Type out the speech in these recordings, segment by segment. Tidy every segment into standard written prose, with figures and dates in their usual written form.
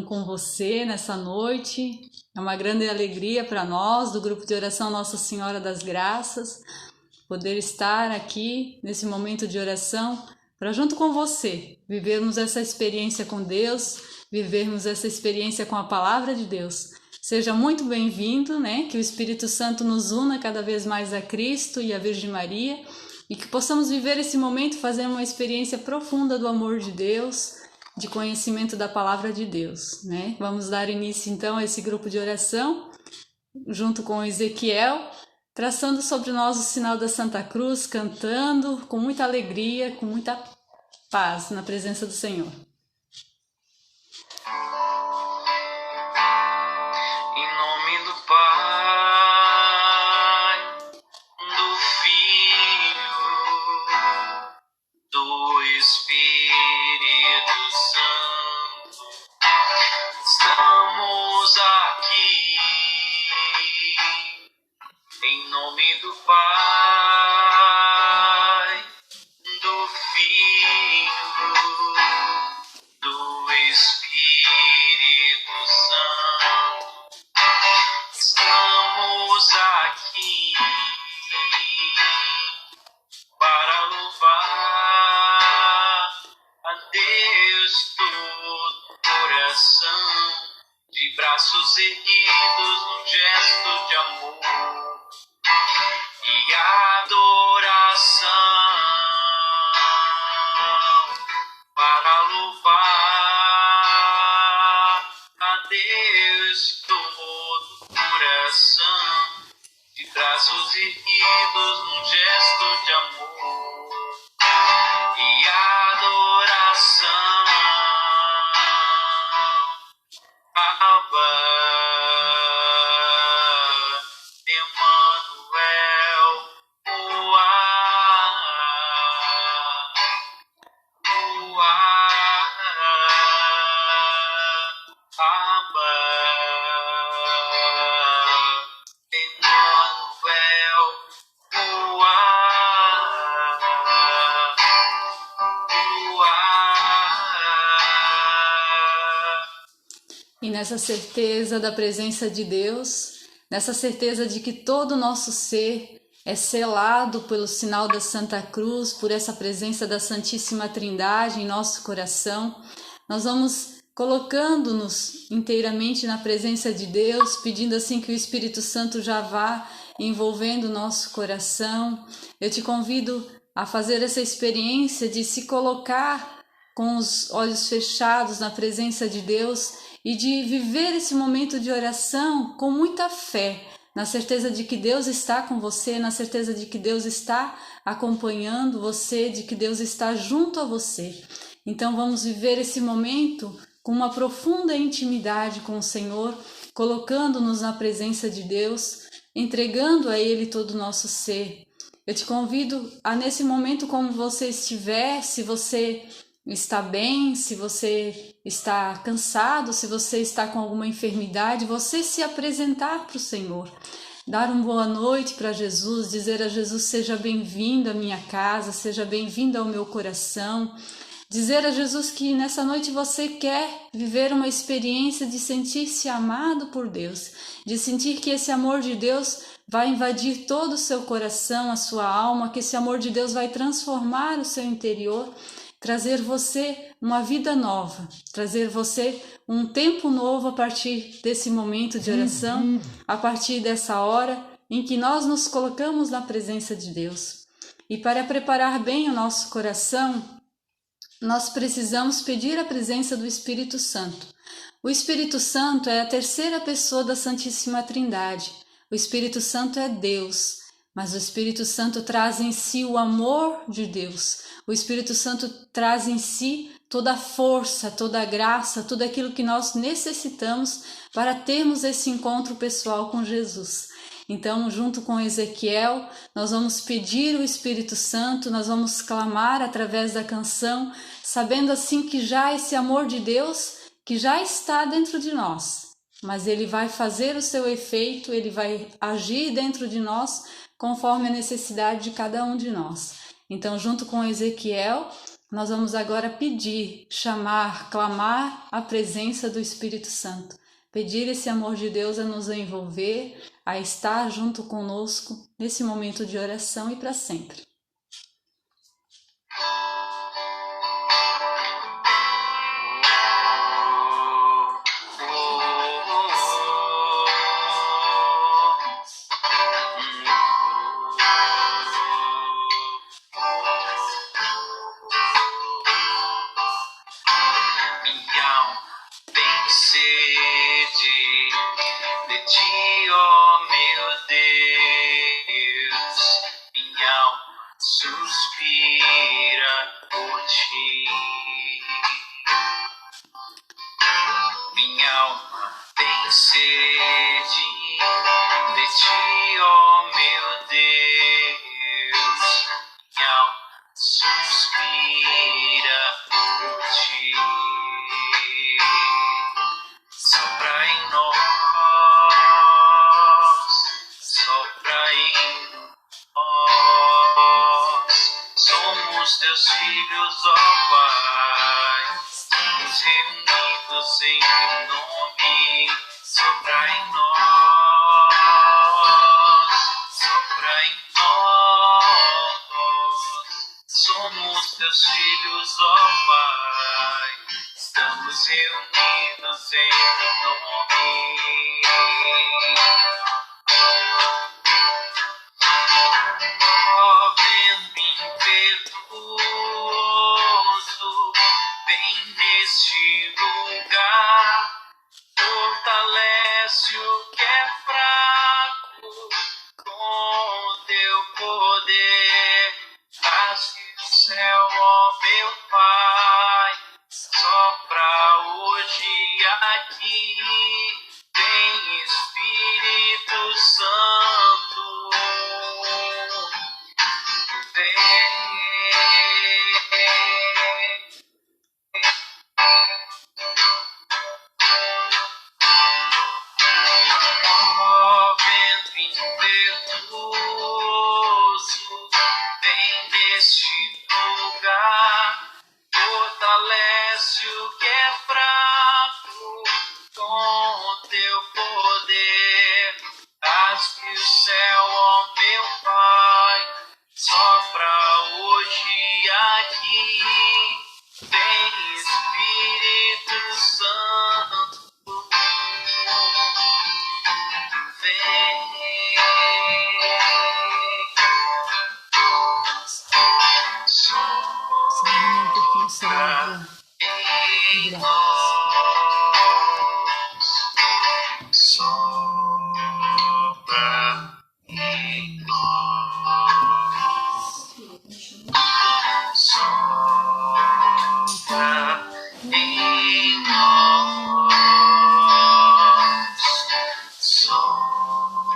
com você nessa noite. É uma grande alegria para nós, do grupo de oração Nossa Senhora das Graças, poder estar aqui nesse momento de oração para, junto com você, vivermos essa experiência com Deus, vivermos essa experiência com a Palavra de Deus. Seja muito bem-vindo, né? Que o Espírito Santo nos una cada vez mais a Cristo e a Virgem Maria e que possamos viver esse momento fazendo uma experiência profunda do amor de Deus, de conhecimento da Palavra de Deus, né? Vamos dar início então a esse grupo de oração, junto com Ezequiel, traçando sobre nós o sinal da Santa Cruz, cantando com muita alegria, com muita paz na presença do Senhor. Em nome do Pai, do Filho, do Espírito Santo, estamos aqui. Em nome do Pai, do Filho, do Espírito Santo, estamos aqui para louvar a Deus todo coração, de braços erguidos num gesto de amor e adoração, para louvar a Deus todo coração, de braços erguidos num gesto de amor e adoração. Abba, Emmanuel, Abba, Emmanuel, E nessa certeza da presença de Deus, nessa certeza de que todo o nosso ser é selado pelo sinal da Santa Cruz, por essa presença da Santíssima Trindade em nosso coração, nós vamos colocando-nos inteiramente na presença de Deus, pedindo assim que o Espírito Santo já vá envolvendo o nosso coração. Eu te convido a fazer essa experiência de se colocar com os olhos fechados na presença de Deus e de viver esse momento de oração com muita fé, na certeza de que Deus está com você, na certeza de que Deus está acompanhando você, de que Deus está junto a você. Então vamos viver esse momento com uma profunda intimidade com o Senhor, colocando-nos na presença de Deus, entregando a Ele todo o nosso ser. Eu te convido a, nesse momento, como você estiver, se você está bem, se você está cansado, se você está com alguma enfermidade, você se apresentar para o Senhor, dar uma boa noite para Jesus, dizer a Jesus: seja bem-vindo à minha casa, seja bem-vindo ao meu coração, dizer a Jesus que nessa noite você quer viver uma experiência de sentir-se amado por Deus, de sentir que esse amor de Deus vai invadir todo o seu coração, a sua alma, que esse amor de Deus vai transformar o seu interior, trazer você uma vida nova, trazer você um tempo novo a partir desse momento de oração, a partir dessa hora em que nós nos colocamos na presença de Deus. E para preparar bem o nosso coração, nós precisamos pedir a presença do Espírito Santo. O Espírito Santo é a terceira pessoa da Santíssima Trindade. O Espírito Santo é Deus, mas o Espírito Santo traz em si o amor de Deus. O Espírito Santo traz em si toda a força, toda a graça, tudo aquilo que nós necessitamos para termos esse encontro pessoal com Jesus. Então, junto com Ezequiel, nós vamos pedir o Espírito Santo, nós vamos clamar através da canção, sabendo assim que já esse amor de Deus, que já está dentro de nós, mas ele vai fazer o seu efeito, ele vai agir dentro de nós conforme a necessidade de cada um de nós. Então, junto com Ezequiel, Nós vamos agora pedir, chamar, clamar a presença do Espírito Santo. Pedir esse amor de Deus a nos envolver, a estar junto conosco nesse momento de oração e para sempre. Minha alma tem sede de ti, ó meu Deus. Minha alma suspira por ti. Minha alma tem sede de ti, ó meu Deus. Minha alma suspira por ti. Sopra em nós, sopra em nós. Somos teus filhos, ó Pai. Estamos reunidos em teu nome. Sopra em nós, sopra em nós. Somos teus filhos, ó Pai. Estamos reunidos em teu nome. Ó vento impetuoso, vem neste lugar, fortalece o que é fraco com teu poder. Rasgue o céu, ó meu Pai, sopra hoje aqui, vem Espírito Santo, vem. Ó vento impetuoso, vem neste lugar, fortalece o que é fraco com teu poder. Rasgue o céu, ó meu Pai, sopra hoje aqui, vem Espírito Santo, vem. Um pouquinho, Senhor. Em nós, sopra em nós, sopra em nós, sopra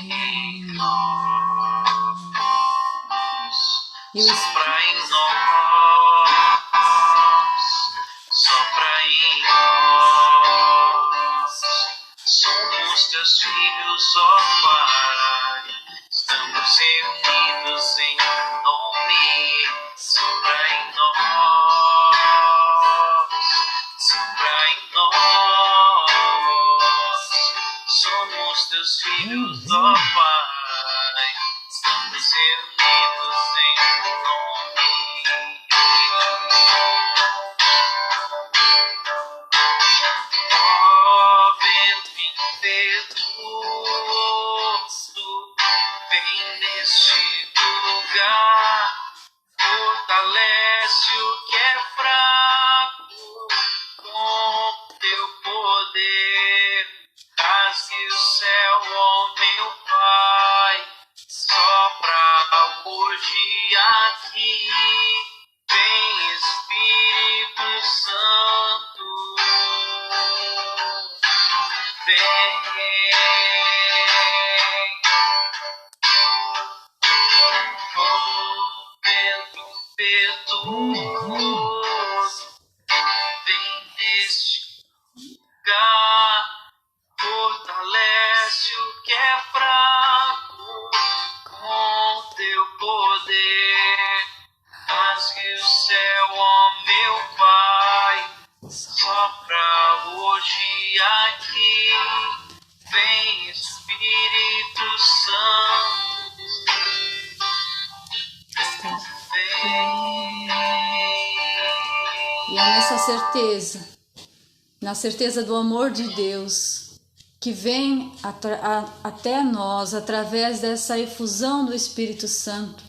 em nós, E o sopra em nós, sopra em nós. Somos teus filhos, ó Pai, estamos reunidos em teu nome. Sopra em nós, sopra em nós. Somos teus filhos, ó Pai, estamos reunidos em teu nome. Ó vento impetuoso, vem neste lugar, fortalece o que é fraco com teu poder. Rasgue o céu, ó meu Pai, sopra hoje aqui, vem Espírito Santo, vem. Ó vento impetuoso, vem neste lugar, fortalece o que é fraco com teu poder. aqui, vem Espírito Santo, vem. E é nessa certeza, na certeza do amor de Deus, que vem até nós através dessa efusão do Espírito Santo,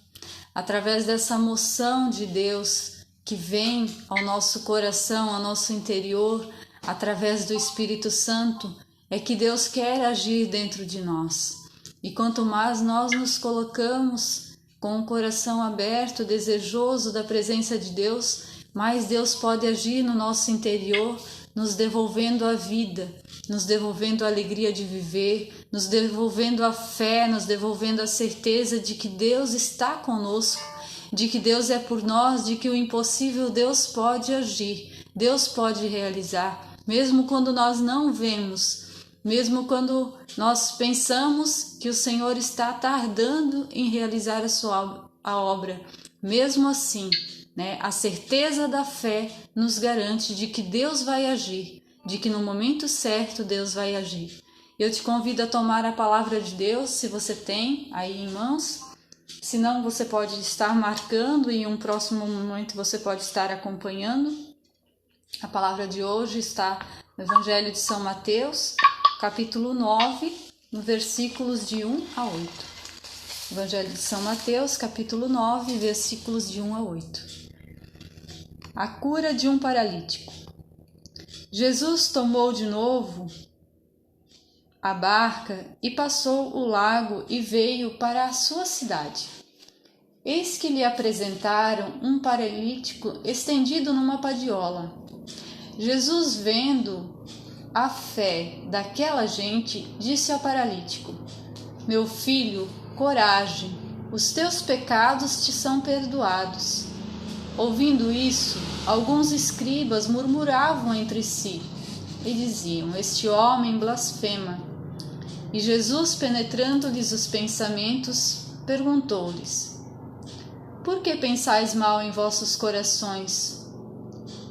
através dessa moção de Deus que vem ao nosso coração, ao nosso interior, através do Espírito Santo, é que Deus quer agir dentro de nós. E quanto mais nós nos colocamos com o coração aberto, desejoso da presença de Deus, mais Deus pode agir no nosso interior, nos devolvendo a vida, nos devolvendo a alegria de viver, nos devolvendo a fé, nos devolvendo a certeza de que Deus está conosco, de que Deus é por nós, de que o impossível Deus pode agir, Deus pode realizar, mesmo quando nós não vemos, mesmo quando nós pensamos que o Senhor está tardando em realizar a obra, mesmo assim, né, a certeza da fé nos garante de que Deus vai agir, de que no momento certo Deus vai agir. Eu te convido a tomar a palavra de Deus, se você tem aí em mãos. Se não, você pode estar marcando e em um próximo momento você pode estar acompanhando. A palavra de hoje está no Evangelho de São Mateus, capítulo 9, no versículos de 1 a 8. Evangelho de São Mateus, capítulo 9, versículos de 1 a 8. A cura de um paralítico. Jesus tomou de novo a barca e passou o lago e veio para a sua cidade. Eis que lhe apresentaram um paralítico estendido numa padiola. Jesus, vendo a fé daquela gente, disse ao paralítico: Meu filho, coragem, os teus pecados te são perdoados. Ouvindo isso, alguns escribas murmuravam entre si e diziam: Este homem blasfema. E Jesus, penetrando-lhes os pensamentos, perguntou-lhes: Por que pensais mal em vossos corações?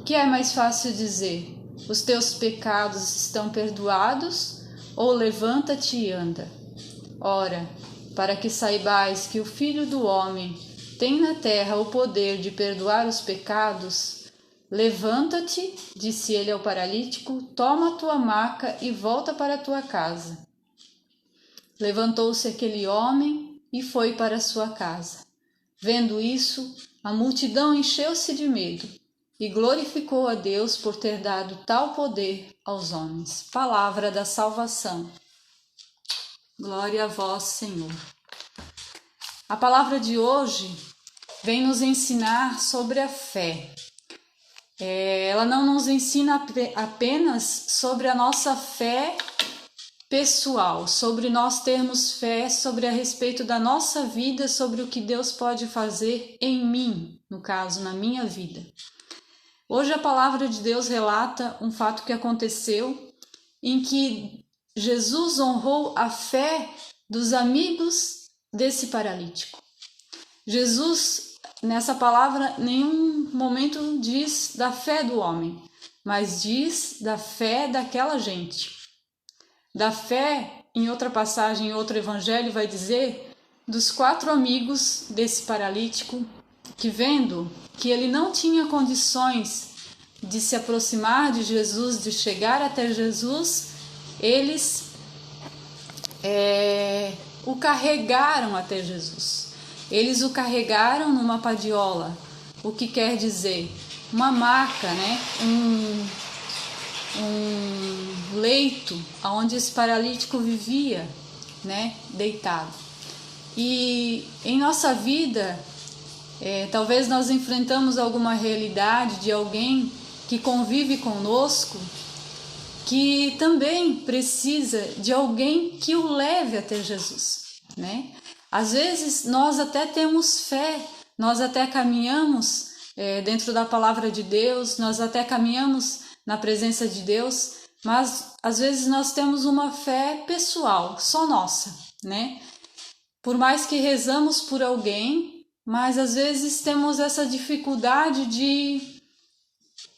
Que é mais fácil dizer: Os teus pecados estão perdoados, ou levanta-te e anda? Ora, para que saibais que o Filho do Homem tem na terra o poder de perdoar os pecados, levanta-te, disse ele ao paralítico, toma a tua maca e volta para a tua casa. Levantou-se aquele homem e foi para a sua casa. Vendo isso, a multidão encheu-se de medo e glorificou a Deus por ter dado tal poder aos homens. Palavra da salvação. Glória a vós, Senhor. A palavra de hoje vem nos ensinar sobre a fé. Ela não nos ensina apenas sobre a nossa fé pessoal, sobre nós termos fé, sobre a respeito da nossa vida, sobre o que Deus pode fazer em mim, no caso, na minha vida. Hoje a palavra de Deus relata um fato que aconteceu em que Jesus honrou a fé dos amigos desse paralítico. Jesus, nessa palavra, nenhum momento diz da fé do homem, mas diz da fé daquela gente. Da fé, em outra passagem, em outro evangelho, vai dizer dos 4 amigos desse paralítico que, vendo que ele não tinha condições de se aproximar de Jesus, de chegar até Jesus, eles o carregaram até Jesus. Eles o carregaram numa padiola, o que quer dizer uma maca, né? Um leito onde esse paralítico vivia, né? Deitado. E em nossa vida, talvez nós enfrentamos alguma realidade de alguém que convive conosco, que também precisa de alguém que o leve até Jesus, né? Às vezes nós até temos fé, nós até caminhamos dentro da palavra de Deus, nós até caminhamos na presença de Deus, mas às vezes nós temos uma fé pessoal, só nossa, né? Por mais que rezamos por alguém, mas às vezes temos essa dificuldade de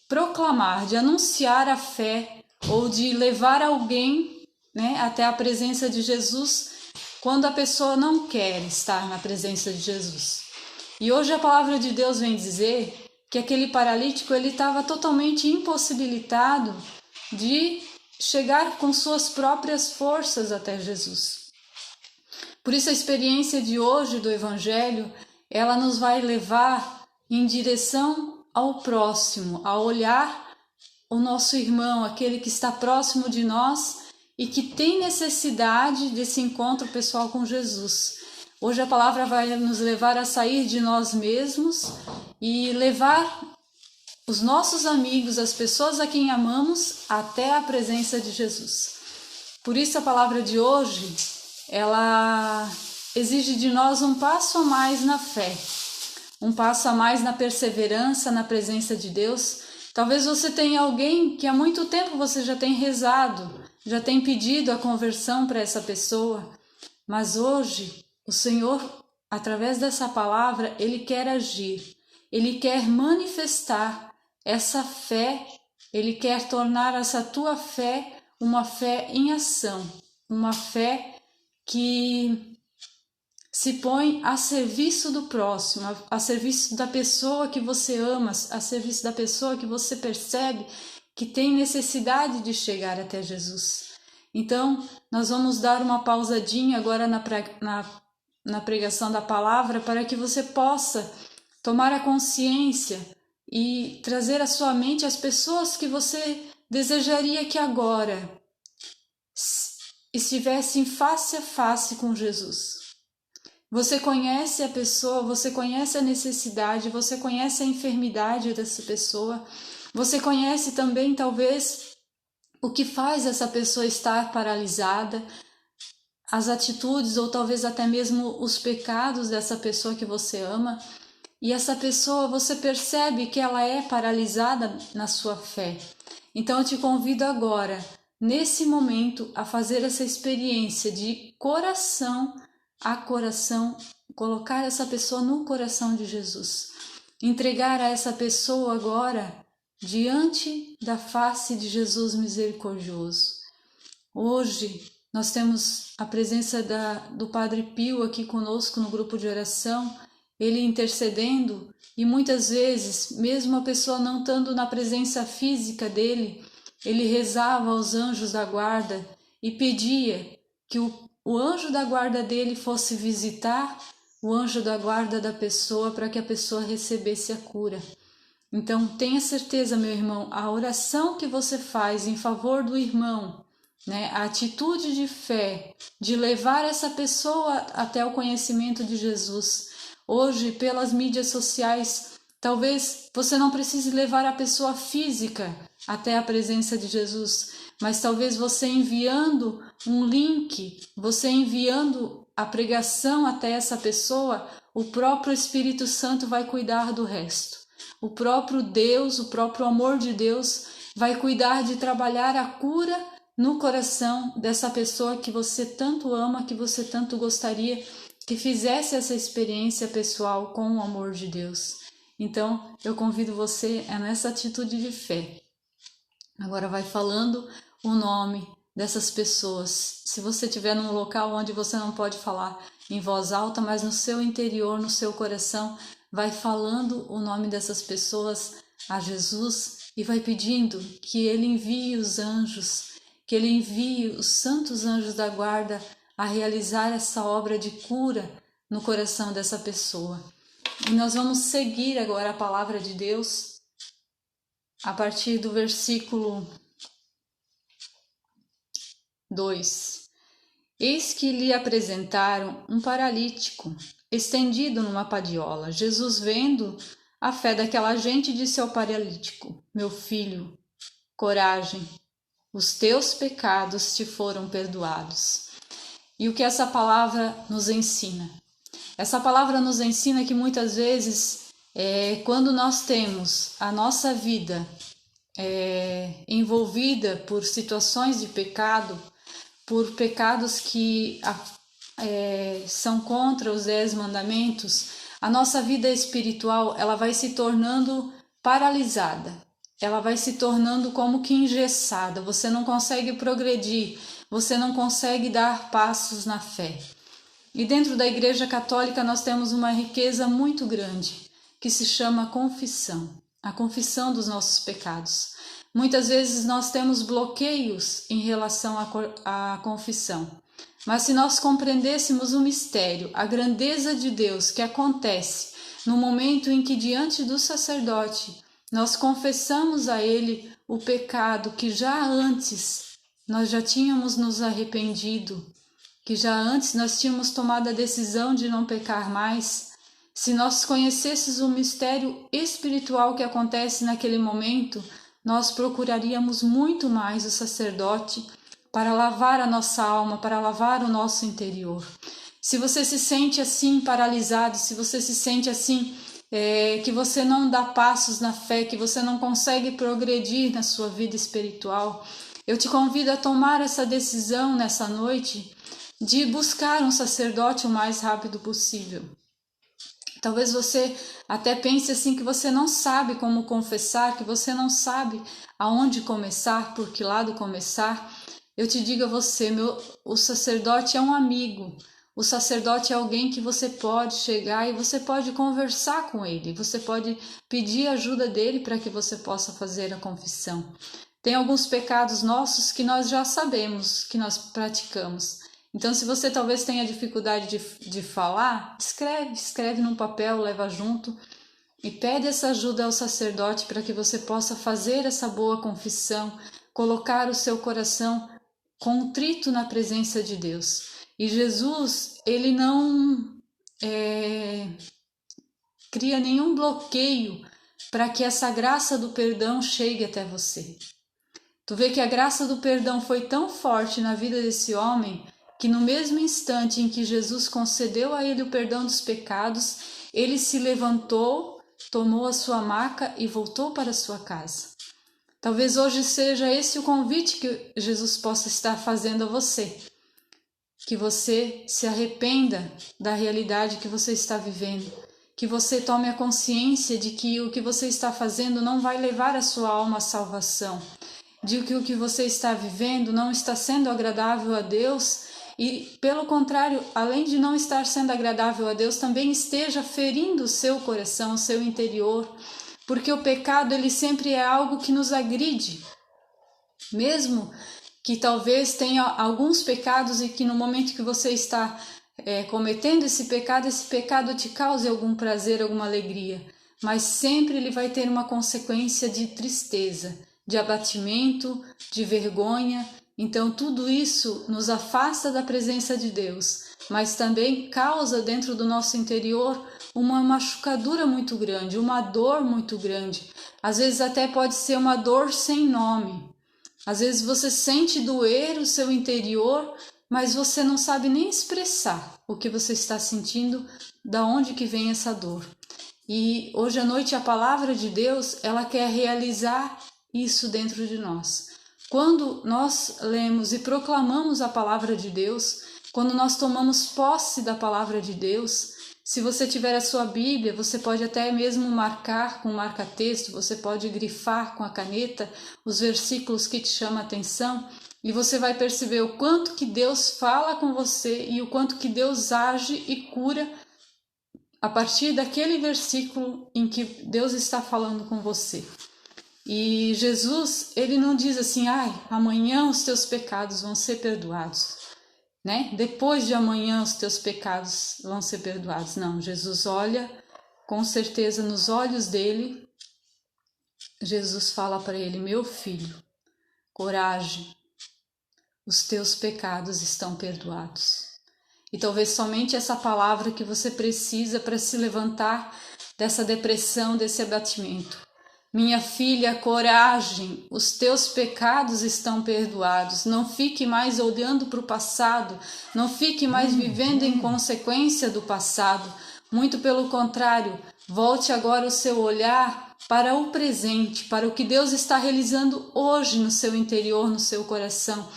proclamar, de anunciar a fé ou de levar alguém, né, até a presença de Jesus quando a pessoa não quer estar na presença de Jesus. E hoje a palavra de Deus vem dizer que aquele paralítico ele estava totalmente impossibilitado de chegar com suas próprias forças até Jesus. Por isso a experiência de hoje do Evangelho, ela nos vai levar em direção ao próximo, a olhar o nosso irmão, aquele que está próximo de nós e que tem necessidade desse encontro pessoal com Jesus. Hoje a palavra vai nos levar a sair de nós mesmos e levar os nossos amigos, as pessoas a quem amamos, até a presença de Jesus. Por isso a palavra de hoje, ela exige de nós um passo a mais na fé, um passo a mais na perseverança, na presença de Deus. Talvez você tenha alguém que há muito tempo você já tem rezado, já tem pedido a conversão para essa pessoa, mas hoje o Senhor, através dessa palavra, Ele quer agir, Ele quer manifestar essa fé, Ele quer tornar essa tua fé uma fé em ação, uma fé que se põe a serviço do próximo, a serviço da pessoa que você ama, a serviço da pessoa que você percebe que tem necessidade de chegar até Jesus. Então, nós vamos dar uma pausadinha agora na pregação da palavra para que você possa tomar a consciência e trazer à sua mente as pessoas que você desejaria que agora estivessem face a face com Jesus. Você conhece a pessoa, você conhece a necessidade, você conhece a enfermidade dessa pessoa, você conhece também talvez o que faz essa pessoa estar paralisada, as atitudes ou talvez até mesmo os pecados dessa pessoa que você ama, e essa pessoa você percebe que ela é paralisada na sua fé. Então eu te convido agora, nesse momento, a fazer essa experiência de coração a coração, colocar essa pessoa no coração de Jesus, entregar a essa pessoa agora diante da face de Jesus misericordioso. Hoje nós temos a presença do Padre Pio aqui conosco no grupo de oração, ele intercedendo, e muitas vezes, mesmo a pessoa não estando na presença física dele, ele rezava aos anjos da guarda e pedia que o anjo da guarda dele fosse visitar o anjo da guarda da pessoa para que a pessoa recebesse a cura. Então, tenha certeza, meu irmão, a oração que você faz em favor do irmão, né, a atitude de fé, de levar essa pessoa até o conhecimento de Jesus. Hoje, pelas mídias sociais, talvez você não precise levar a pessoa física até a presença de Jesus, mas talvez você enviando um link, você enviando a pregação até essa pessoa, o próprio Espírito Santo vai cuidar do resto. O próprio Deus, o próprio amor de Deus vai cuidar de trabalhar a cura no coração dessa pessoa que você tanto ama, que você tanto gostaria que fizesse essa experiência pessoal com o amor de Deus. Então, eu convido você a nessa atitude de fé. Agora vai falando o nome dessas pessoas. Se você estiver num local onde você não pode falar em voz alta, mas no seu interior, no seu coração, vai falando o nome dessas pessoas a Jesus e vai pedindo que Ele envie os anjos, que Ele envie os santos anjos da guarda a realizar essa obra de cura no coração dessa pessoa. E nós vamos seguir agora a palavra de Deus a partir do versículo 2. Eis que lhe apresentaram um paralítico, estendido numa padiola. Jesus, vendo a fé daquela gente, disse ao paralítico: meu filho, coragem, os teus pecados te foram perdoados. E o que essa palavra nos ensina? Essa palavra nos ensina que muitas vezes, quando nós temos a nossa vida envolvida por situações de pecado, por pecados que são contra os 10 mandamentos, a nossa vida espiritual ela vai se tornando paralisada. ela vai se tornando como que engessada, você não consegue progredir, você não consegue dar passos na fé. E dentro da Igreja Católica nós temos uma riqueza muito grande, que se chama confissão, a confissão dos nossos pecados. Muitas vezes nós temos bloqueios em relação à confissão, mas se nós compreendêssemos o mistério, a grandeza de Deus que acontece no momento em que diante do sacerdote nós confessamos a Ele o pecado que já antes nós já tínhamos nos arrependido, que já antes nós tínhamos tomado a decisão de não pecar mais, se nós conhecêssemos o mistério espiritual que acontece naquele momento, nós procuraríamos muito mais o sacerdote para lavar a nossa alma, para lavar o nosso interior. Se você se sente assim paralisado, se você se sente assim, que você não dá passos na fé, que você não consegue progredir na sua vida espiritual, eu te convido a tomar essa decisão nessa noite de buscar um sacerdote o mais rápido possível. Talvez você até pense assim que você não sabe como confessar, que você não sabe aonde começar, por que lado começar. Eu te digo a você, o sacerdote é um amigo, o sacerdote é alguém que você pode chegar e você pode conversar com ele, você pode pedir ajuda dele para que você possa fazer a confissão. Tem alguns pecados nossos que nós já sabemos, que nós praticamos. Então, se você talvez tenha dificuldade de falar, escreve num papel, leva junto e pede essa ajuda ao sacerdote para que você possa fazer essa boa confissão, colocar o seu coração contrito na presença de Deus. E Jesus, ele não cria nenhum bloqueio para que essa graça do perdão chegue até você. Tu vê que a graça do perdão foi tão forte na vida desse homem que no mesmo instante em que Jesus concedeu a ele o perdão dos pecados, ele se levantou, tomou a sua maca e voltou para a sua casa. Talvez hoje seja esse o convite que Jesus possa estar fazendo a você, que você se arrependa da realidade que você está vivendo, que você tome a consciência de que o que você está fazendo não vai levar a sua alma à salvação, de que o que você está vivendo não está sendo agradável a Deus. E, pelo contrário, além de não estar sendo agradável a Deus, também esteja ferindo o seu coração, o seu interior, porque o pecado, ele sempre é algo que nos agride. Mesmo que talvez tenha alguns pecados e que no momento que você está cometendo esse pecado te cause algum prazer, alguma alegria, mas sempre ele vai ter uma consequência de tristeza, de abatimento, de vergonha. Então tudo isso nos afasta da presença de Deus, mas também causa dentro do nosso interior uma machucadura muito grande, uma dor muito grande. Às vezes até pode ser uma dor sem nome. Às vezes você sente doer o seu interior, mas você não sabe nem expressar o que você está sentindo, da onde que vem essa dor. E hoje à noite a palavra de Deus, ela quer realizar isso dentro de nós. Quando nós lemos e proclamamos a palavra de Deus, quando nós tomamos posse da palavra de Deus, se você tiver a sua Bíblia, você pode até mesmo marcar com marca-texto, você pode grifar com a caneta os versículos que te chamam a atenção e você vai perceber o quanto que Deus fala com você e o quanto que Deus age e cura a partir daquele versículo em que Deus está falando com você. E Jesus, ele não diz assim, amanhã os teus pecados vão ser perdoados, né? Depois de amanhã os teus pecados vão ser perdoados. Não, Jesus olha com certeza nos olhos dele. Jesus fala para ele, meu filho, coragem, os teus pecados estão perdoados. E talvez somente essa palavra que você precisa para se levantar dessa depressão, desse abatimento. Minha filha, coragem, os teus pecados estão perdoados. Não fique mais olhando para o passado, não fique mais vivendo em consequência do passado. Muito pelo contrário, volte agora o seu olhar para o presente, para o que Deus está realizando hoje no seu interior, no seu coração.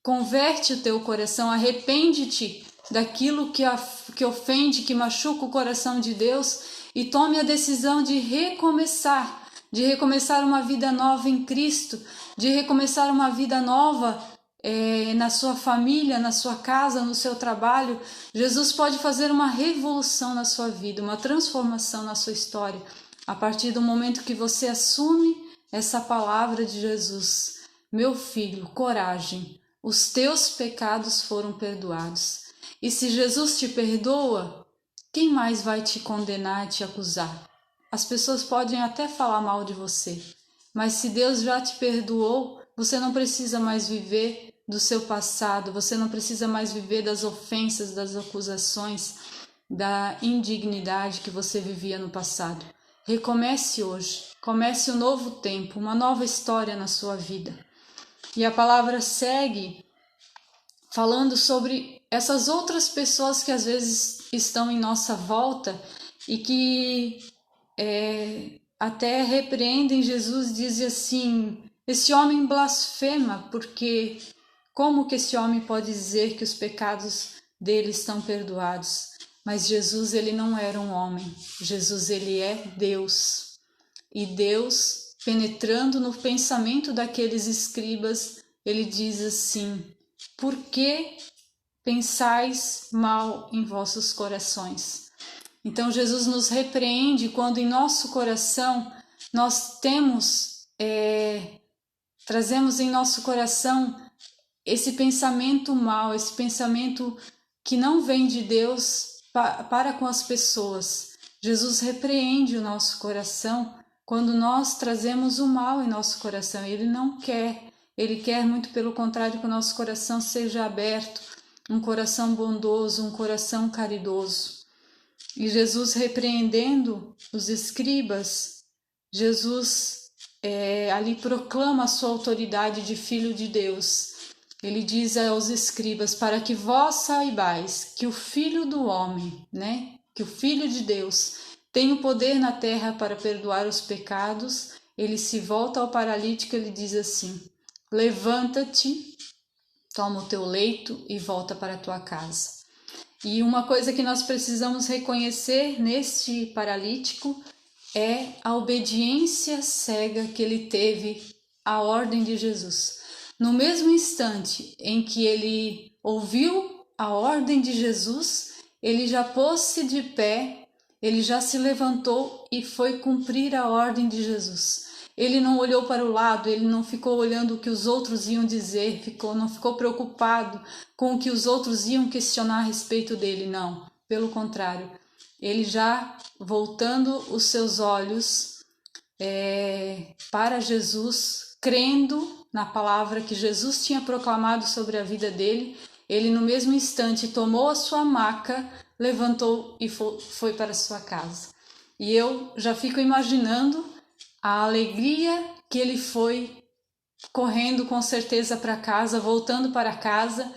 Converte o teu coração, arrepende-te daquilo que ofende, que machuca o coração de Deus e tome a decisão de recomeçar, de recomeçar uma vida nova em Cristo, de recomeçar uma vida nova na sua família, na sua casa, no seu trabalho. Jesus pode fazer uma revolução na sua vida, uma transformação na sua história, a partir do momento que você assume essa palavra de Jesus. Meu filho, coragem, os teus pecados foram perdoados. E se Jesus te perdoa, quem mais vai te condenar, te acusar? As pessoas podem até falar mal de você, mas se Deus já te perdoou, você não precisa mais viver do seu passado, você não precisa mais viver das ofensas, das acusações, da indignidade que você vivia no passado. Recomece hoje, comece um novo tempo, uma nova história na sua vida. E a palavra segue falando sobre essas outras pessoas que às vezes estão em nossa volta e que até repreendem Jesus, dizem assim: esse homem blasfema, porque como que esse homem pode dizer que os pecados dele estão perdoados? Mas Jesus, ele não era um homem, Jesus, ele é Deus. E Deus, penetrando no pensamento daqueles escribas, ele diz assim: por que pensais mal em vossos corações? Então Jesus nos repreende quando em nosso coração nós trazemos em nosso coração esse pensamento mal, esse pensamento que não vem de Deus para com as pessoas. Jesus repreende o nosso coração quando nós trazemos o mal em nosso coração. Ele não quer, ele quer muito pelo contrário que o nosso coração seja aberto, um coração bondoso, um coração caridoso. E Jesus repreendendo os escribas, Jesus ali proclama a sua autoridade de Filho de Deus. Ele diz aos escribas: para que vós saibais que o Filho do Homem, que o Filho de Deus tem o poder na terra para perdoar os pecados. Ele se volta ao paralítico e ele diz assim: levanta-te, toma o teu leito e volta para a tua casa. E uma coisa que nós precisamos reconhecer neste paralítico é a obediência cega que ele teve à ordem de Jesus. No mesmo instante em que ele ouviu a ordem de Jesus, ele já pôs-se de pé, ele já se levantou e foi cumprir a ordem de Jesus. Ele não olhou para o lado, ele não ficou olhando o que os outros iam dizer, não ficou preocupado com o que os outros iam questionar a respeito dele, não. Pelo contrário, ele já voltando os seus olhos para Jesus, crendo na palavra que Jesus tinha proclamado sobre a vida dele, ele no mesmo instante tomou a sua maca, levantou e foi para a sua casa. E eu já fico imaginando a alegria que ele foi correndo com certeza para casa, voltando para casa,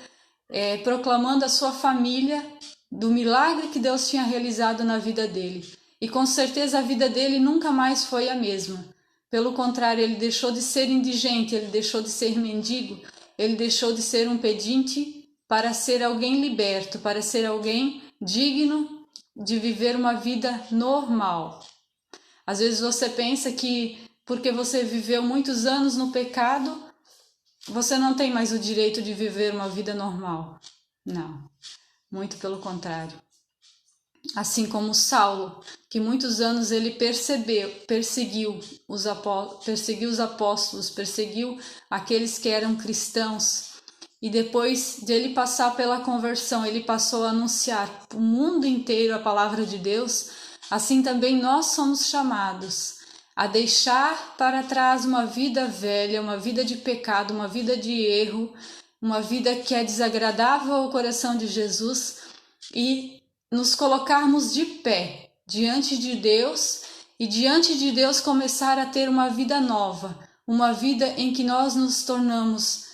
proclamando a sua família do milagre que Deus tinha realizado na vida dele. E com certeza a vida dele nunca mais foi a mesma. Pelo contrário, ele deixou de ser indigente, ele deixou de ser mendigo, ele deixou de ser um pedinte para ser alguém liberto, para ser alguém digno de viver uma vida normal. Às vezes você pensa que porque você viveu muitos anos no pecado, você não tem mais o direito de viver uma vida normal. Não, muito pelo contrário. Assim como Saulo, que muitos anos ele perseguiu os apóstolos, perseguiu aqueles que eram cristãos, e depois de ele passar pela conversão, ele passou a anunciar para o mundo inteiro a palavra de Deus. Assim também nós somos chamados a deixar para trás uma vida velha, uma vida de pecado, uma vida de erro, uma vida que é desagradável ao coração de Jesus, e nos colocarmos de pé diante de Deus e diante de Deus começar a ter uma vida nova, uma vida em que nós nos tornamos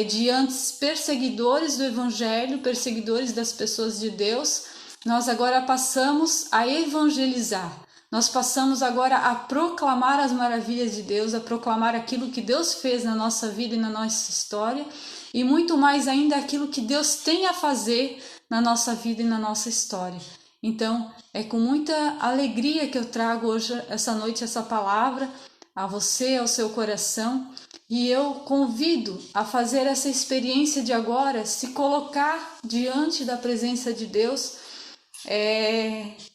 de antes perseguidores do Evangelho, perseguidores das pessoas de Deus. Nós agora passamos a evangelizar, nós passamos agora a proclamar as maravilhas de Deus, a proclamar aquilo que Deus fez na nossa vida e na nossa história, e muito mais ainda aquilo que Deus tem a fazer na nossa vida e na nossa história. Então, é com muita alegria que eu trago hoje, essa noite, essa palavra, a você, ao seu coração, e eu convido a fazer essa experiência de agora, se colocar diante da presença de Deus,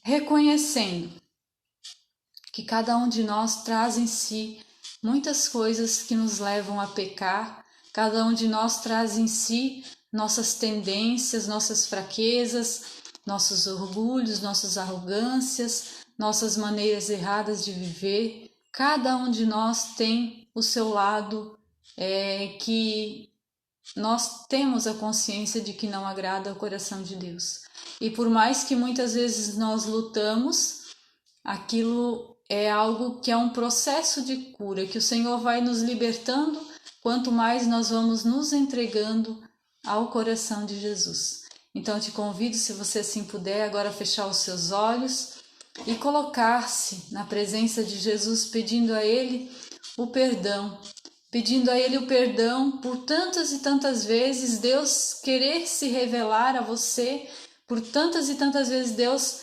reconhecendo que cada um de nós traz em si muitas coisas que nos levam a pecar, cada um de nós traz em si nossas tendências, nossas fraquezas, nossos orgulhos, nossas arrogâncias, nossas maneiras erradas de viver. Cada um de nós tem o seu lado que nós temos a consciência de que não agrada ao coração de Deus. E por mais que muitas vezes nós lutamos, aquilo é algo que é um processo de cura, que o Senhor vai nos libertando quanto mais nós vamos nos entregando ao coração de Jesus. Então eu te convido, se você assim puder, agora a fechar os seus olhos e colocar-se na presença de Jesus, pedindo a Ele o perdão. Pedindo a Ele o perdão por tantas e tantas vezes Deus querer se revelar a você, por tantas e tantas vezes Deus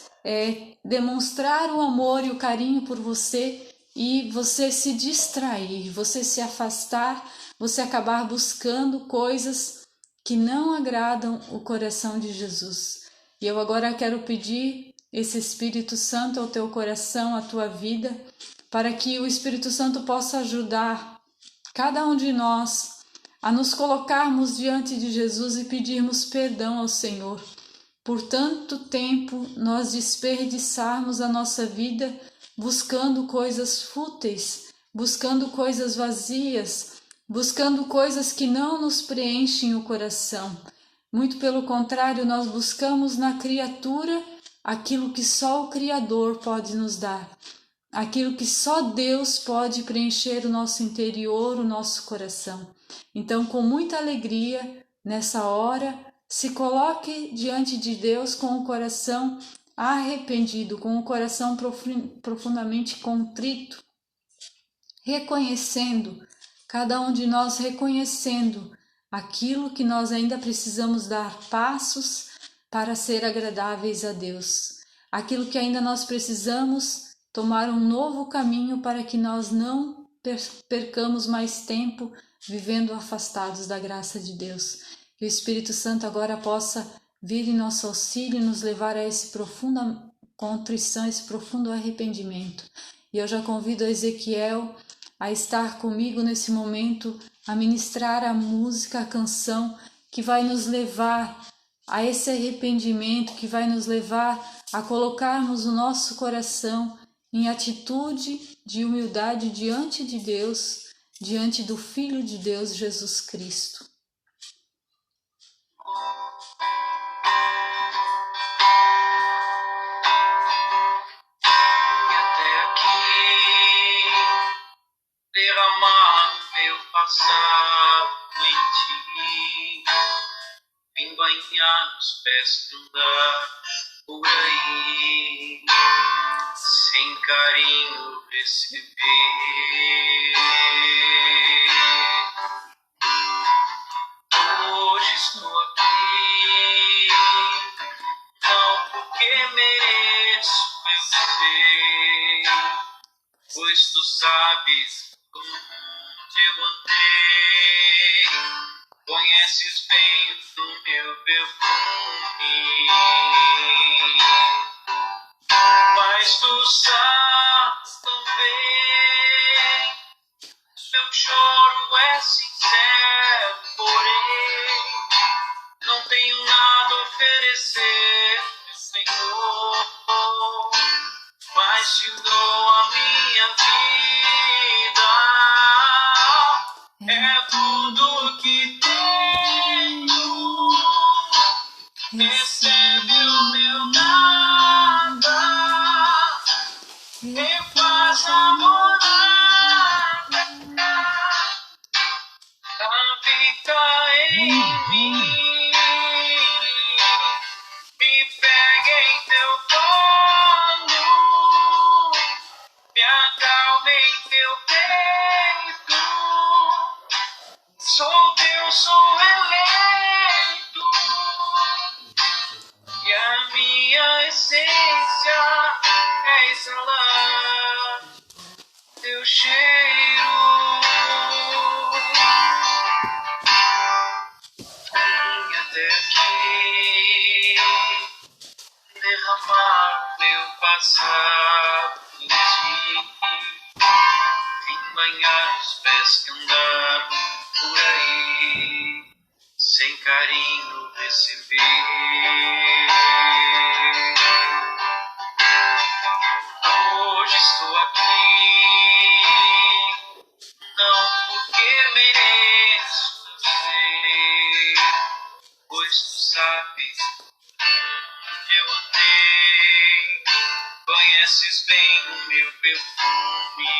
demonstrar o amor e o carinho por você e você se distrair, você se afastar, você acabar buscando coisas que não agradam o coração de Jesus. E eu agora quero pedir esse Espírito Santo ao teu coração, à tua vida, para que o Espírito Santo possa ajudar cada um de nós a nos colocarmos diante de Jesus e pedirmos perdão ao Senhor. Por tanto tempo nós desperdiçarmos a nossa vida buscando coisas fúteis, buscando coisas vazias, buscando coisas que não nos preenchem o coração. Muito pelo contrário, nós buscamos na criatura aquilo que só o Criador pode nos dar, aquilo que só Deus pode preencher o nosso interior, o nosso coração. Então, com muita alegria, nessa hora, se coloque diante de Deus com o coração arrependido, com o coração profundamente contrito, reconhecendo, cada um de nós reconhecendo aquilo que nós ainda precisamos dar passos para ser agradáveis a Deus, aquilo que ainda nós precisamos tomar um novo caminho para que nós não percamos mais tempo vivendo afastados da graça de Deus. Que o Espírito Santo agora possa vir em nosso auxílio e nos levar a essa profunda contrição, esse profundo arrependimento. E eu já convido a Ezequiel a estar comigo nesse momento, a ministrar a música, a canção que vai nos levar a esse arrependimento, que vai nos levar a colocarmos o nosso coração em atitude de humildade diante de Deus, diante do Filho de Deus, Jesus Cristo. Derramar meu passado em ti, vim banhar os pés pra andar por aí, sem carinho receber. Hoje estou aqui, não porque mereço, eu sei, pois tu sabes onde eu andei, conheces bem o meu perfume, mas tu sabes também, meu choro é sincero, porém não tenho nada a oferecer, Senhor, mas te dou a minha vida, é tudo que tenho, recebe o meu nada, e faz a morada, habita em mim, me pega em teu colo, me acalma em teu peito, sou eleito, e a minha essência é exalar teu cheiro. passado em ti, vim banhar os pés que andaram por aí, sem carinho receber. Hoje estou aqui, não porque mereço, eu sei, pois tu sabes onde eu andei, conheces bem o meu perfume,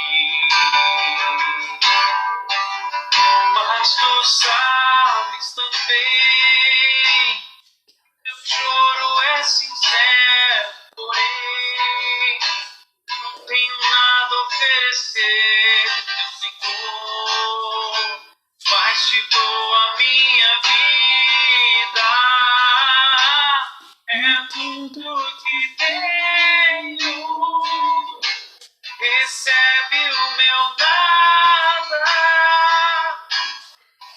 mas tu sabes também, meu choro é sincero, porém não tenho nada a oferecer, meu Senhor, mas te dou a minha vida. É tudo que tenho, recebe o meu nada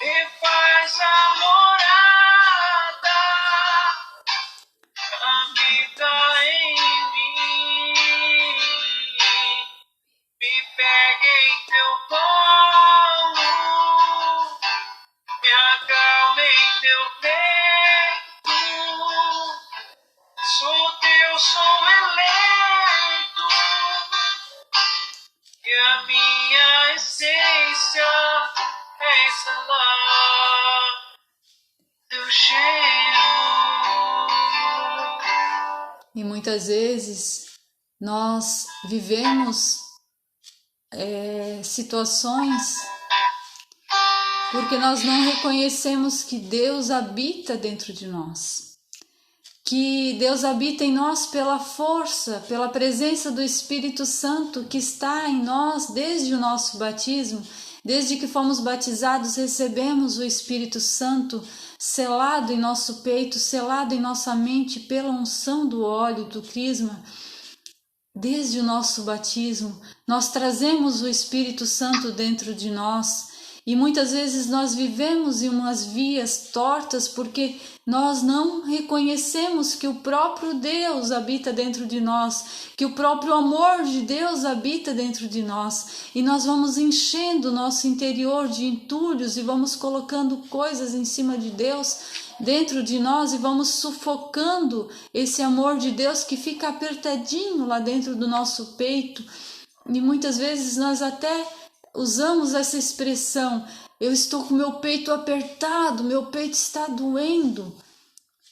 e faz a morada, habita em mim, me pega em teu colo, me acalma em teu peito, sou eleito, e a minha essência é exalar teu cheiro. E muitas vezes nós vivemos situações porque nós não reconhecemos que Deus habita dentro de nós, que Deus habita em nós pela força, pela presença do Espírito Santo que está em nós desde o nosso batismo. Desde que fomos batizados, recebemos o Espírito Santo selado em nosso peito, selado em nossa mente pela unção do óleo, do crisma. Desde o nosso batismo, nós trazemos o Espírito Santo dentro de nós. E muitas vezes nós vivemos em umas vias tortas porque nós não reconhecemos que o próprio Deus habita dentro de nós, que o próprio amor de Deus habita dentro de nós. E nós vamos enchendo o nosso interior de entulhos e vamos colocando coisas em cima de Deus dentro de nós e vamos sufocando esse amor de Deus que fica apertadinho lá dentro do nosso peito. E muitas vezes nós até usamos essa expressão: eu estou com meu peito apertado, meu peito está doendo.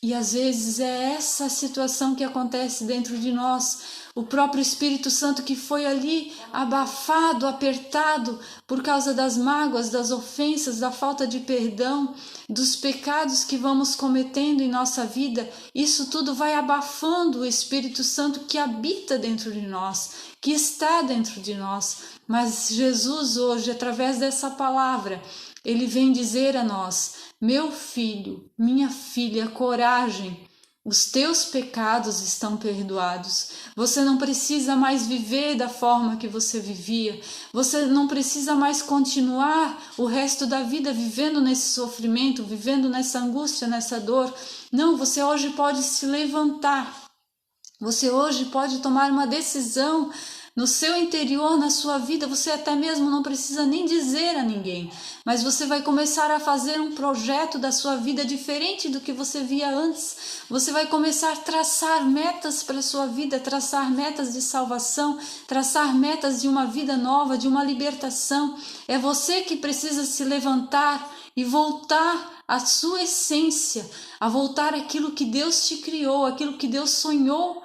E às vezes é essa situação que acontece dentro de nós. O próprio Espírito Santo que foi ali abafado, apertado por causa das mágoas, das ofensas, da falta de perdão, dos pecados que vamos cometendo em nossa vida. Isso tudo vai abafando o Espírito Santo que habita dentro de nós, que está dentro de nós. Mas Jesus hoje, através dessa palavra, Ele vem dizer a nós: meu filho, minha filha, coragem, os teus pecados estão perdoados. Você não precisa mais viver da forma que você vivia. Você não precisa mais continuar o resto da vida vivendo nesse sofrimento, vivendo nessa angústia, nessa dor. Não, você hoje pode se levantar. Você hoje pode tomar uma decisão no seu interior, na sua vida. Você até mesmo não precisa nem dizer a ninguém, mas você vai começar a fazer um projeto da sua vida diferente do que você via antes. Você vai começar a traçar metas para a sua vida, traçar metas de salvação, traçar metas de uma vida nova, de uma libertação. É você que precisa se levantar e voltar à sua essência, a voltar àquilo que Deus te criou, aquilo que Deus sonhou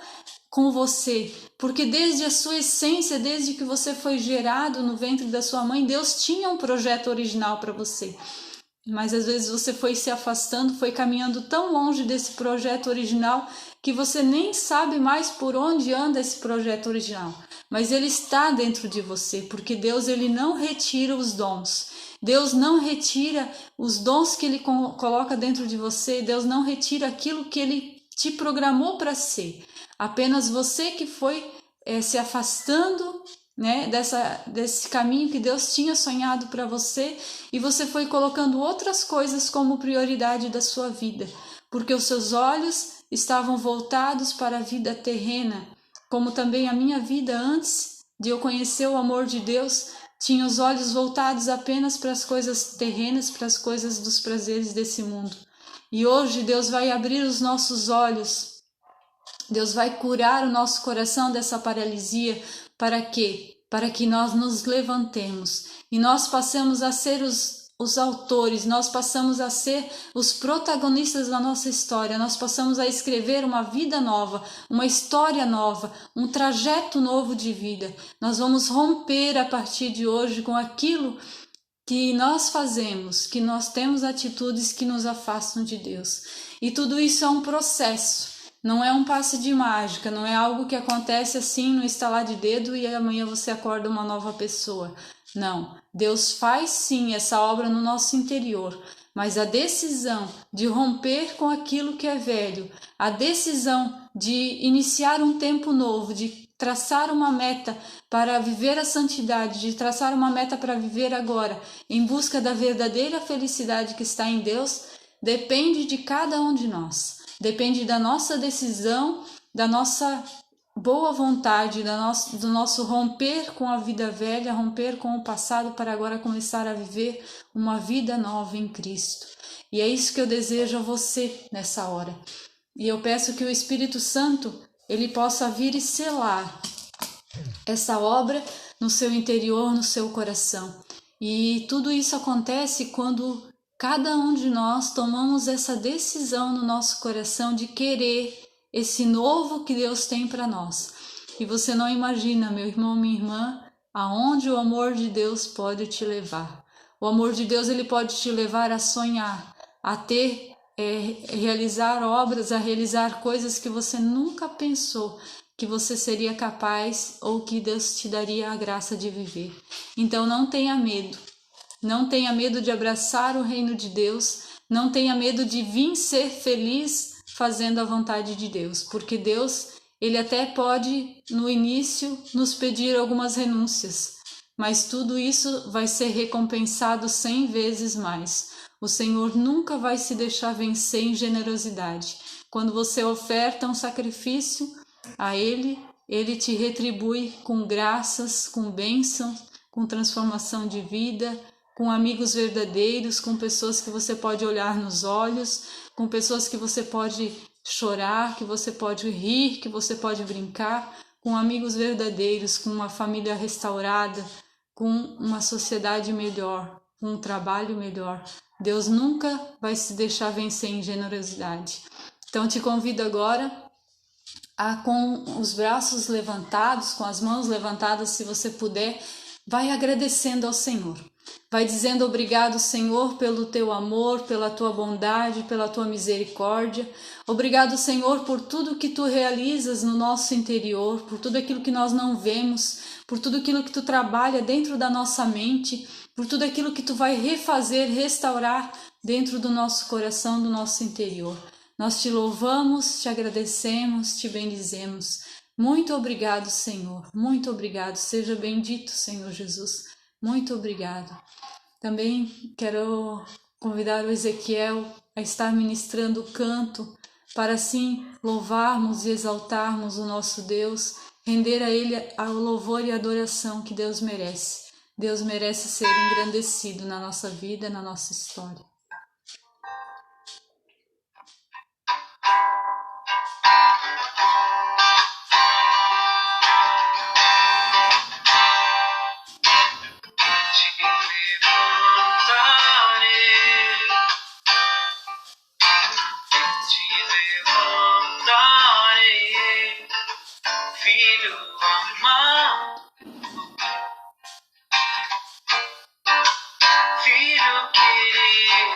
com você, porque desde a sua essência, desde que você foi gerado no ventre da sua mãe, Deus tinha um projeto original para você. Mas às vezes você foi se afastando, foi caminhando tão longe desse projeto original que você nem sabe mais por onde anda esse projeto original. Mas ele está dentro de você, porque Deus, ele não retira os dons. Deus não retira os dons que ele coloca dentro de você. Deus não retira aquilo que ele te programou para ser. Apenas você que foi se afastando, né, desse caminho que Deus tinha sonhado para você, e você foi colocando outras coisas como prioridade da sua vida, porque os seus olhos estavam voltados para a vida terrena, como também a minha vida antes de eu conhecer o amor de Deus, tinha os olhos voltados apenas para as coisas terrenas, para as coisas dos prazeres desse mundo. E hoje Deus vai abrir os nossos olhos, Deus vai curar o nosso coração dessa paralisia. Para quê? Para que nós nos levantemos e nós passemos a ser os autores, nós passamos a ser os protagonistas da nossa história, nós passamos a escrever uma vida nova, uma história nova, um trajeto novo de vida. Nós vamos romper a partir de hoje com aquilo que nós fazemos, que nós temos atitudes que nos afastam de Deus. E tudo isso é um processo. Não é um passe de mágica, não é algo que acontece assim no estalar de dedo e amanhã você acorda uma nova pessoa. Não, Deus faz sim essa obra no nosso interior, mas a decisão de romper com aquilo que é velho, a decisão de iniciar um tempo novo, de traçar uma meta para viver a santidade, de traçar uma meta para viver agora, em busca da verdadeira felicidade que está em Deus, depende de cada um de nós. Depende da nossa decisão, da nossa boa vontade, do nosso romper com a vida velha, romper com o passado para agora começar a viver uma vida nova em Cristo. E é isso que eu desejo a você nessa hora. E eu peço que o Espírito Santo, ele possa vir e selar essa obra no seu interior, no seu coração. E tudo isso acontece quando cada um de nós tomamos essa decisão no nosso coração de querer esse novo que Deus tem para nós. E você não imagina, meu irmão, minha irmã, aonde o amor de Deus pode te levar. O amor de Deus, ele pode te levar a sonhar, a realizar obras, a realizar coisas que você nunca pensou que você seria capaz ou que Deus te daria a graça de viver. Então não tenha medo. Não tenha medo de abraçar o reino de Deus, não tenha medo de vir ser feliz fazendo a vontade de Deus, porque Deus, ele até pode no início nos pedir algumas renúncias, mas tudo isso vai ser recompensado 100 vezes mais. O Senhor nunca vai se deixar vencer em generosidade. Quando você oferta um sacrifício a Ele, Ele te retribui com graças, com bênçãos, com transformação de vida, com amigos verdadeiros, com pessoas que você pode olhar nos olhos, com pessoas que você pode chorar, que você pode rir, que você pode brincar, com amigos verdadeiros, com uma família restaurada, com uma sociedade melhor, com um trabalho melhor. Deus nunca vai se deixar vencer em generosidade. Então te convido agora a, com os braços levantados, com as mãos levantadas, se você puder, vai agradecendo ao Senhor. Vai dizendo obrigado, Senhor, pelo teu amor, pela tua bondade, pela tua misericórdia. Obrigado, Senhor, por tudo que tu realizas no nosso interior, por tudo aquilo que nós não vemos, por tudo aquilo que tu trabalha dentro da nossa mente, por tudo aquilo que tu vai refazer, restaurar dentro do nosso coração, do nosso interior. Nós te louvamos, te agradecemos, te bendizemos. Muito obrigado, Senhor. Muito obrigado. Seja bendito, Senhor Jesus. Muito obrigado. Também quero convidar o Ezequiel a estar ministrando o canto para assim louvarmos e exaltarmos o nosso Deus, render a Ele o louvor e a adoração que Deus merece. Deus merece ser engrandecido na nossa vida, na nossa história. Filho amado, filho querido.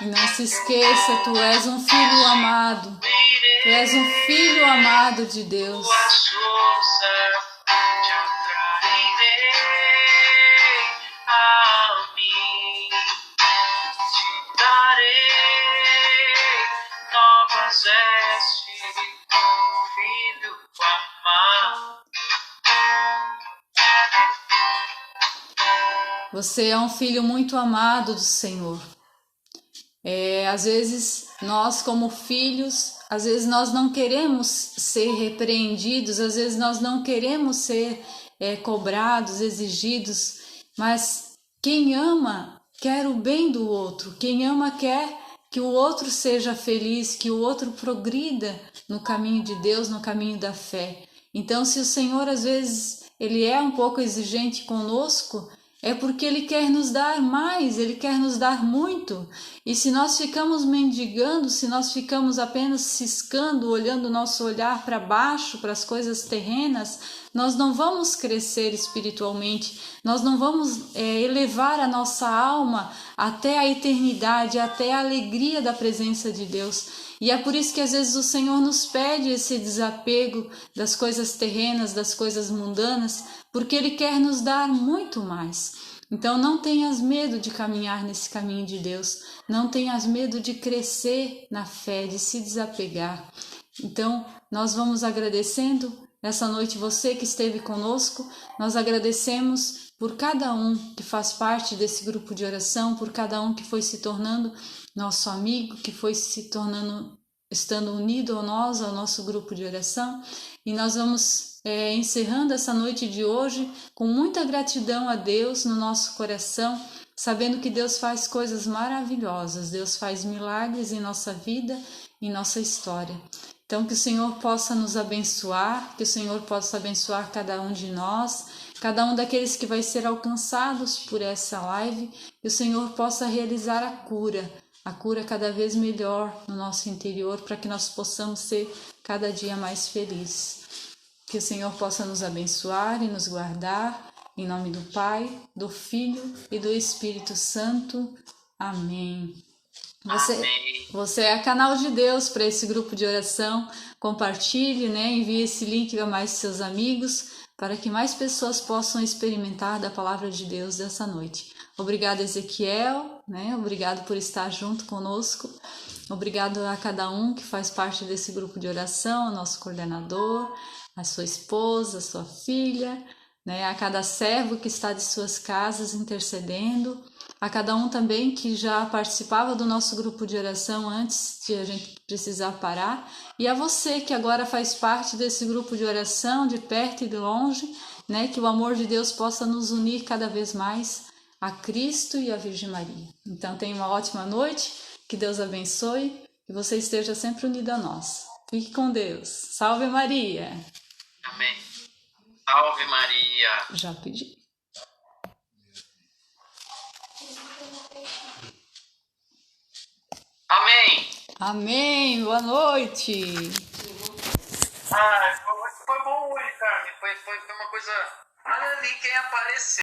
E não se esqueça, tu és um filho amado. Tu és um filho amado de Deus. Tuas forças te atrairei a mim. Te darei novas vestes, filho amado. Você é um filho muito amado do Senhor. Às vezes nós como filhos, às vezes nós não queremos ser repreendidos, às vezes nós não queremos ser cobrados, exigidos, mas quem ama quer o bem do outro, quem ama quer que o outro seja feliz, que o outro progrida no caminho de Deus, no caminho da fé. Então, se o Senhor às vezes ele é um pouco exigente conosco, é porque Ele quer nos dar mais, Ele quer nos dar muito. E se nós ficamos mendigando, se nós ficamos apenas ciscando, olhando o nosso olhar para baixo, para as coisas terrenas, nós não vamos crescer espiritualmente, nós não vamos elevar a nossa alma até a eternidade, até a alegria da presença de Deus. E é por isso que às vezes o Senhor nos pede esse desapego das coisas terrenas, das coisas mundanas, porque Ele quer nos dar muito mais. Então não tenhas medo de caminhar nesse caminho de Deus, não tenhas medo de crescer na fé, de se desapegar. Então nós vamos agradecendo essa noite você que esteve conosco, nós agradecemos por cada um que faz parte desse grupo de oração, por cada um que foi se tornando nosso amigo, que foi se tornando, estando unido a nós, ao nosso grupo de oração. E nós vamos encerrando essa noite de hoje com muita gratidão a Deus no nosso coração, sabendo que Deus faz coisas maravilhosas, Deus faz milagres em nossa vida, em nossa história. Então que o Senhor possa nos abençoar, que o Senhor possa abençoar cada um de nós, cada um daqueles que vai ser alcançados por essa live, que o Senhor possa realizar a cura cada vez melhor no nosso interior, para que nós possamos ser cada dia mais felizes. Que o Senhor possa nos abençoar e nos guardar, em nome do Pai, do Filho e do Espírito Santo. Amém. Você é canal de Deus para esse grupo de oração. Compartilhe, envie esse link a mais seus amigos, para que mais pessoas possam experimentar da palavra de Deus dessa noite. Obrigado, Ezequiel, Obrigado por estar junto conosco. Obrigado a cada um que faz parte desse grupo de oração, ao nosso coordenador, a sua esposa, a sua filha, a cada servo que está de suas casas intercedendo, a cada um também que já participava do nosso grupo de oração antes de a gente precisar parar, e a você que agora faz parte desse grupo de oração, de perto e de longe, que o amor de Deus possa nos unir cada vez mais a Cristo e a Virgem Maria. Então tenha uma ótima noite, que Deus abençoe e você esteja sempre unido a nós. Fique com Deus. Salve Maria! Amém. Salve Maria! Já pedi. Amém! Amém! Boa noite! Foi bom hoje, Carmen. Foi uma coisa... Olha ali quem apareceu.